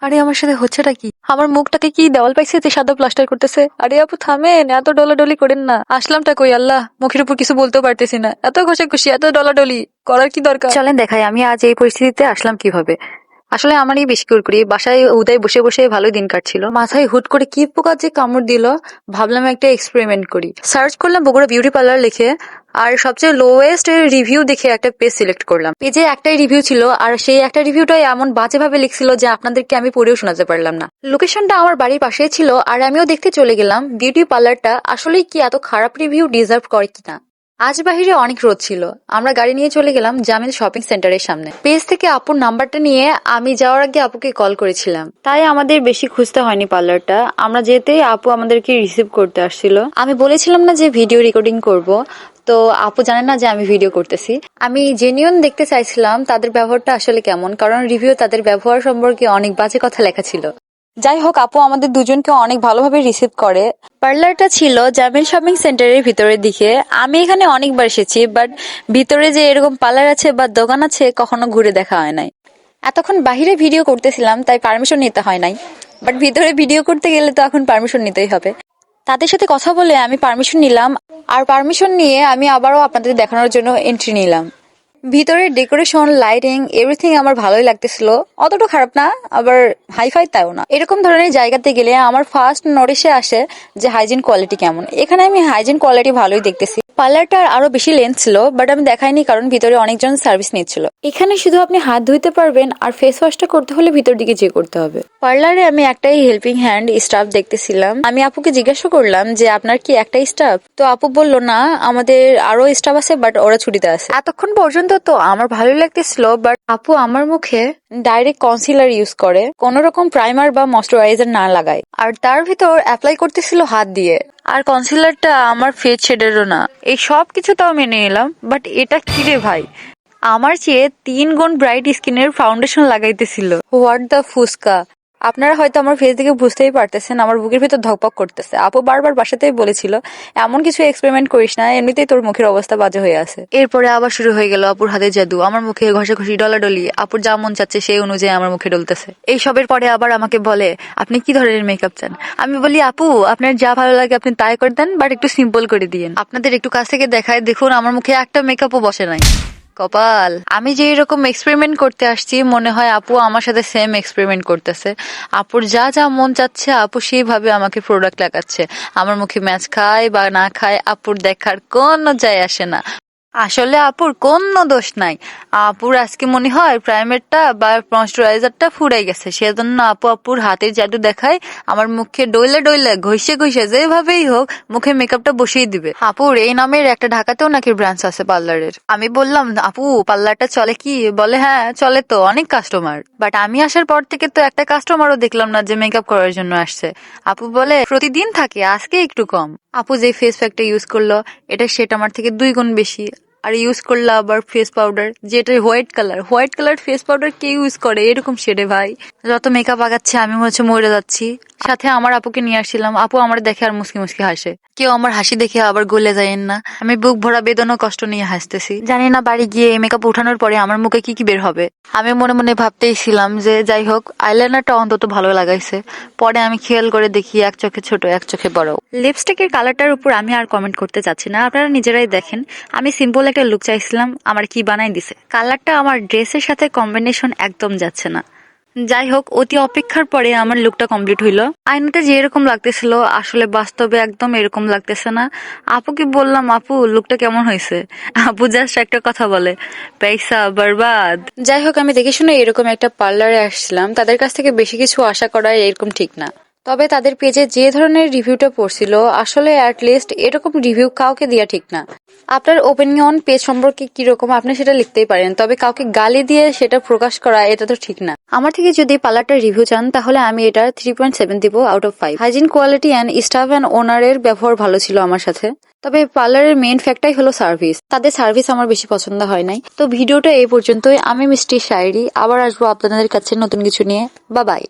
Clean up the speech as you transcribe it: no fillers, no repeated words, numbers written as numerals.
আরে আমার সাথে হচ্ছেটা কি? আমার মুখটাকে কি দেওয়াল পাইছে যে সাদা প্লাস্টার করতেছে? আরে আপু থামেন, এত ডলাডলি করেন না। আসলামটা কই আল্লাহ, মুখের উপর কিছু বলতেও পারতেছি না। এত ঘষাঘষি, এত ডলাডলি করার কি দরকার? চলেন দেখাই আমি আজ এই পরিস্থিতিতে আসলাম কিভাবে। আসলে আমারই বেশি করি বাসায় উদয় বসে বসে ভালোই দিন কাটছিল। মাথায় হুট করে কি পোকা যে কামড় দিল, ভাবলাম একটা এক্সপেরিমেন্ট করি। সার্চ করলাম বগুড়া বিউটি পার্লার লিখে, আর সবচেয়ে লোয়েস্ট রিভিউ দেখে একটা পেজ সিলেক্ট করলাম। পেজে একটাই রিভিউ ছিল, আর সেই একটা রিভিউটাই এমন বাজেভাবে লিখছিল যে আপনাদেরকে আমি পড়েও শোনাতে পারলাম না। লোকেশনটা আমার বাড়ির পাশেই ছিল, আর আমিও দেখতে চলে গেলাম বিউটি পার্লারটা আসলেই কি এত খারাপ রিভিউ ডিজার্ভ করে কিনা। আজ বাহিরে অনেক রোদ ছিল, আমরা গাড়ি নিয়ে চলে গেলাম জামিল শপিং সেন্টারের সামনে। পেজ থেকে আপুর নাম্বারটা নিয়ে আমি যাওয়ার আগে আপুকে কল করেছিলাম, তাই আমাদের বেশি খুঁজতে হয়নি পার্লারটা। আমরা যেতেই আপু আমাদেরকে রিসিভ করতে আসছিল। আমি বলেছিলাম না যে ভিডিও রেকর্ডিং করব, তো আপু জানে না যে আমি ভিডিও করতেছি। আমি জেনিউন দেখতে চাইছিলাম তাদের ব্যবহারটা আসলে কেমন, কারণ রিভিউ তাদের ব্যবহার সম্পর্কে অনেক বাজে কথা লেখা ছিল। যাই হোক, আপু আমাদের দুজনকে অনেক ভালোভাবে রিসিভ করে। পার্লারটা ছিল জামিল শপিং সেন্টারের ভিতরের দিকে। আমি এখানে অনেকবার এসেছি, বাট ভিতরে যে এরকম পার্লার আছে বা দোকান আছে কখনো ঘুরে দেখা হয় নাই। এতক্ষণ বাহিরে ভিডিও করতেছিলাম, তাই পারমিশন নিতে হয় নাই, বাট ভিতরে ভিডিও করতে গেলে তো এখন পারমিশন নিতেই হবে। তাদের সাথে কথা বলে আমি পারমিশন নিলাম, আর পারমিশন নিয়ে আমি আবারও আপনাদের দেখানোর জন্য এন্ট্রি নিলাম। ভিতরের ডেকোরেশন, লাইটিং, এভরিথিং আমার ভালোই লাগতেছিল। অতটা খারাপ না, আবার হাইফাই তাও না। এরকম ধরনের জায়গাতে গেলে আমার ফার্স্ট নোটিশে আসে যে হাইজিন কোয়ালিটি কেমন। এখানে আমি হাইজিন কোয়ালিটি ভালোই দেখতেছি। পার্লারটার আরো বেশি লেন্থ ছিল, বাট আমি দেখাইনি কারণ ভিতরে অনেকজন সার্ভিস নিচ্ছিল। এখানে শুধু আপনি হাত ধুইতে পারবেন, আর ফেস ওয়াশটা করতে হলে ভিতর দিকে যেয়ে করতে হবে। পার্লারে আমি একটাই হেল্পিং হ্যান্ড স্টাফ দেখতেছিলাম। আমি আপুকে জিজ্ঞাসা করলাম যে আপনার কি একটাই স্টাফ? তো আপু বলল না, আমাদের আরো স্টাফ আছে, বাট ওরা ছুটিতে আছে। এতক্ষণ পর্যন্ত তো আমার ভালো লাগতেছিল, বাট আপু আমার মুখে ডাইরেক্ট কনসিলার ইউজ করে, কোন রকম প্রাইমার বা ময়শ্চারাইজার না লাগায়, আর তার ভিতর অ্যাপ্লাই করতেছিল হাত দিয়ে। আর কনসিলারটা আমার ফেস শেডেরও না। এই সব কিছু তাও মেনে নিলাম, বাট এটা কি রে ভাই, আমার চেয়ে 3 গুণ ব্রাইট স্কিনের ফাউন্ডেশন লাগাইতেছিল। হোয়াট দ্য ফুসকা। আপনারা হয়তো আমার ফেস দেখে বুঝতেই পারতেছেন আমার বুকের ভিতর ধকপক করতেছে। আপু বারবার বাসাতেই বলেছিল এমন কিছু এক্সপেরিমেন্ট করিস না, এমনিতেই তোর মুখের অবস্থা বাজে হয়ে আছে। এরপরে আবার শুরু হয়ে গেল আপুর হাতে জাদু। আমার মুখে ঘষাঘষি, ডলাডলি, আপুর যা মন চাচ্ছে সেই অনুযায়ী আমার মুখে ডলতেছে। এই সবের পরে আবার আমাকে বলে আপনি কি ধরনের মেকআপ চান? আমি বলি আপু আপনার যা ভালো লাগে আপনি তাই করে দেন, বাট একটু সিম্পল করে দিয়েন। আপনাদের একটু কাছ থেকে দেখায় দেখুন, আমার মুখে একটা মেকআপও বসে নাই। কপাল। আমি যে এরকম এক্সপেরিমেন্ট করতে আসছি, মনে হয় আপু আমার সাথে সেম এক্সপেরিমেন্ট করতেছে। আপুর যা যা মন চাচ্ছে আপু সেইভাবে আমাকে প্রোডাক্ট লাগাচ্ছে। আমার মুখে ম্যাচ খায় বা না খায় আপুর দেখার কোনো যায় আসে না। আসলে আপুর কোনো দোষ নাই। আপুর আজকে মনে হয় প্রাইমারটা বা ময়শ্চারাইজারটা ফুরাই গেছে, সেজন্য আপুর হাতের জাদু দেখায় আমার মুখে ডইলে ডইলে ঘষে ঘষে যেভাবেই হোক মুখে মেকআপটা বসিয়ে দিবে। আপুর এই নামের একটা ঢাকাতেও নাকি ব্রাঞ্চ আছে পার্লারের। আমি বললাম আপু পার্লারটা চলে কি? বলে হ্যাঁ চলে তো, অনেক কাস্টমার। বাট আমি আসার পর থেকে তো একটা কাস্টমারও দেখলাম না যে মেকআপ করার জন্য আসছে। আপু বলে প্রতিদিন থাকে, আজকে একটু কম। আপু যে ফেস প্যাকটা ইউজ করলো এটা সেটা আমার থেকে 2 গুণ বেশি। আর ইউজ করলো আবার ফেস পাউডার, যেটা হোয়াইট কালার ফেস পাউডার কে ইউজ করে এরকম শেডে ভাই। যত মেকআপ আগাচ্ছে আমি হচ্ছে মরে যাচ্ছি। সাথে আমার আপুকে নিয়ে আসছিলাম, আপু আমার দেখে আর মুসকি মুসকি হাসে। কেউ আমার হাসি দেখে আবার গলে যায়েন না। আমি বুক ভরা বেদনা কষ্ট নিয়ে হাসতেছি। জানি না বাড়ি গিয়ে মেকআপ উঠানোর পরে আমার মুখে কি কি বের হবে। আমি মনে মনে ভাবতেই ছিলাম যে যাই হোক আইলাইনারটা অন্তত ভালো লাগাইছে। পরে আমি খেয়াল করে দেখি এক চোখে ছোট এক চোখে বড়। লিপস্টিকের কালারটার উপর আমি আর কমেন্ট করতে চাচ্ছি না, আপনারা নিজেরাই দেখেন। আমি সিম্পল একটা লুক চাইছিলাম, আমার কি বানাই দিছে। কালারটা আমার ড্রেসের সাথে কম্বিনেশন একদম যাচ্ছে না। যাই হোক অতি অপেক্ষার পরে আমার লুকটা কমপ্লিট হইলো। আয়নাতে যে এরকম লাগতেছিল আসলে বাস্তবে একদম এরকম লাগতেছে না। আপুকে বললাম আপু লুকটা কেমন হয়েছে? আপু জাস্ট একটা কথা বলে পয়সা বরবাদ। যাই হোক আমি দেখে শুনে এরকম একটা পার্লারে আসছিলাম, তাদের কাছ থেকে বেশি কিছু আশা করা এরকম ঠিক না। তবে তাদের পেজে যে ধরনের রিভিউটা পড়ছিল আসলে অ্যাটলিস্ট এরকম রিভিউ কাউকে দেওয়া ঠিক না। আপনার ওপিনিয়ন পেজ সম্পর্কে কিরকম আপনি সেটা লিখতেই পারেন, তবে কাউকে গালি দিয়ে সেটা প্রকাশ করা এটা তো ঠিক না। আমার থেকে যদি পার্লারটার রিভিউ চান তাহলে আমি এটা 3.7 দিব out of 5। Hygiene quality and staff and ওনারের ব্যবহার ভালো ছিল আমার সাথে। তবে পার্লারের মেইন ফ্যাক্টটাই হলো সার্ভিস। তাদের সার্ভিস আমার বেশি পছন্দ হয় নাই। তো ভিডিওটা এই পর্যন্তই। আমি মিষ্টি শায়রি, আবার আসবো আপনাদের কাছে নতুন কিছু নিয়ে। Bye bye.